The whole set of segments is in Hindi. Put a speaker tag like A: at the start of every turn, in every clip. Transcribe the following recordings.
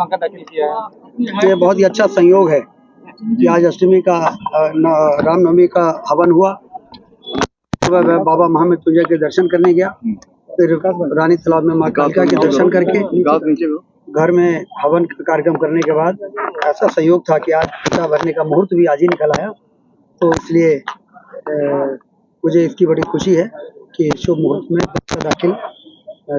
A: नामांकन दाखिल किया है।
B: ये बहुत ही अच्छा संयोग है कि आज अष्टमी का रामनवमी का हवन हुआ। सुबह बाबा महामृत्युंजय के दर्शन करने गया, फिर रानी तालाब में माँ कालिका के दर्शन करके घर में हवन का कार्यक्रम करने के बाद ऐसा संयोग था कि आज टीका भरने का मुहूर्त भी आज ही निकल आया। तो इसलिए मुझे इसकी बड़ी खुशी है कि शुभ मुहूर्त में दाखिल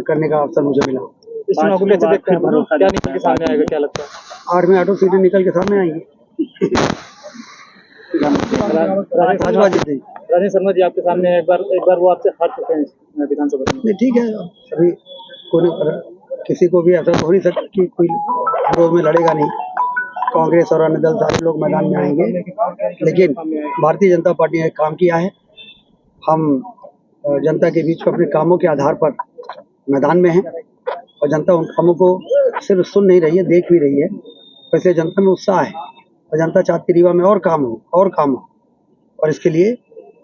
B: करने का अवसर मुझे मिला।
A: इस चुनाव को कैसे देखते हैं? क्या निकल के सामने आएगा, क्या लगता है?
B: 8 में 8 सीटें निकल के सामने आएंगी।
A: राजेश शर्मा जी आपके सामने एक बार वो आपसे हार चुके हैं विधानसभा में।
B: नहीं, ठीक है, अभी किसी को भी ऐसा हो नहीं सकता कि कोई विरोध में लड़ेगा नहीं। कांग्रेस और अन्य दल सारे लोग मैदान में आएंगे, लेकिन भारतीय जनता पार्टी ने काम किया है। हम जनता के बीच में अपने कामों के आधार पर मैदान में हैं और जनता उन कामों को सिर्फ सुन नहीं रही है, देख भी रही है। वैसे जनता में उत्साह है और जनता चाहती रीवा में और काम हो और इसके लिए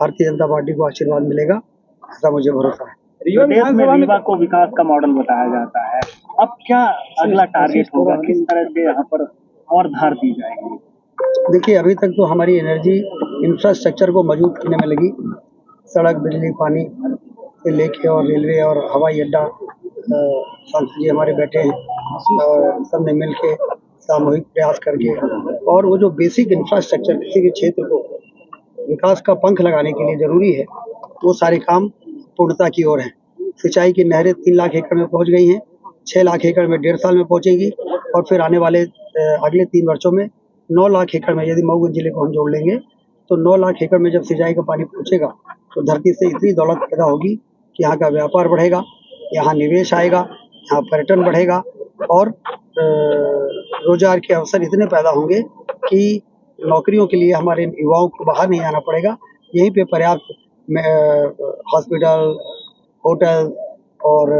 B: भारतीय जनता पार्टी को आशीर्वाद मिलेगा, ऐसा मुझे भरोसा है।
A: रीवा को विकास का मॉडल बताया जाता है, अब क्या अगला टारगेट होगा, किस तरह से यहाँ पर और धार दी जाएगी?
B: देखिए, अभी तक तो हमारी एनर्जी इंफ्रास्ट्रक्चर को मजबूत करने में लगी। सड़क, बिजली, पानी से लेके और रेलवे और हवाई अड्डा, सांसद जी हमारे बैठे हैं और सबने मिल के सामूहिक प्रयास करके, और वो जो बेसिक इंफ्रास्ट्रक्चर किसी भी क्षेत्र को विकास का पंख लगाने के लिए जरूरी है, वो सारे काम पूर्णता की ओर हैं। सिंचाई की नहरें 3 लाख एकड़ में पहुंच गई हैं, 6 लाख एकड़ में 1.5 साल में पहुंचेगी और फिर आने वाले अगले 3 वर्षों में 9 लाख एकड़ में, यदि मऊगंज जिले को हम जोड़ लेंगे तो 9 लाख एकड़ में जब सिंचाई का पानी पहुंचेगा तो धरती से इतनी दौलत पैदा होगी कि यहाँ का व्यापार बढ़ेगा, यहाँ निवेश आएगा, यहाँ पर्यटन बढ़ेगा और रोजगार के अवसर इतने पैदा होंगे कि नौकरियों के लिए हमारे युवाओं को बाहर नहीं आना पड़ेगा। यहीं पे पर्याप्त हॉस्पिटल, होटल और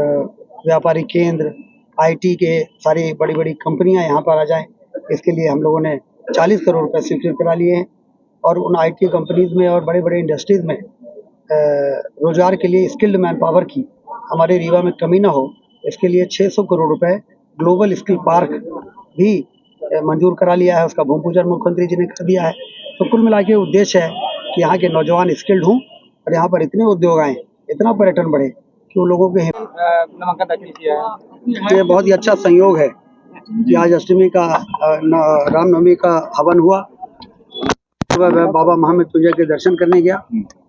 B: व्यापारिक केंद्र, आईटी के सारी बड़ी बड़ी कंपनियां यहाँ पर आ जाएं। इसके लिए हम लोगों ने 40 करोड़ रुपए स्वीकृत करा लिए हैं और उन आईटी कंपनीज में और बड़े बड़े इंडस्ट्रीज में रोजगार के लिए स्किल्ड मैन पावर की हमारे रीवा में कमी ना हो, इसके लिए 600 करोड़ रुपए ग्लोबल स्किल पार्क भी मंजूर करा लिया है। उसका भूमि पूजन मुख्यमंत्री जी ने कर दिया है। तो कुल मिला के उद्देश्य है कि यहाँ के नौजवान स्किल्ड हों और यहाँ पर इतने उद्योग आए, इतना पर्यटन बढ़े कि वो लोगों के
A: नामांकन दाखिल किया है।
B: ये बहुत ही अच्छा संयोग है कि आज अष्टमी का रामनवमी का हवन हुआ। सुबह बाबा महामृत्युंजय के दर्शन करने गया,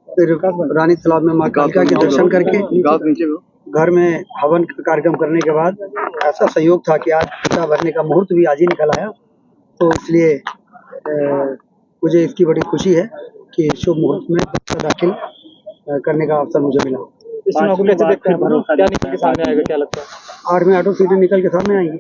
B: फिर रानी तालाब में माँ कालिका के दर्शन करके घर में हवन का कार्यक्रम करने के बाद ऐसा संयोग था कि आज टीका भरने का मुहूर्त भी आज ही निकल आया। तो इसलिए मुझे इसकी बड़ी खुशी है कि शुभ मुहूर्त में दाखिल करने का अवसर मुझे मिला।
A: इस चुनाव को कैसे देखते हैं? क्या निकल के सामने आएगा, क्या लगता है?
B: 8 में 8 सीटें निकल के सामने आएंगी।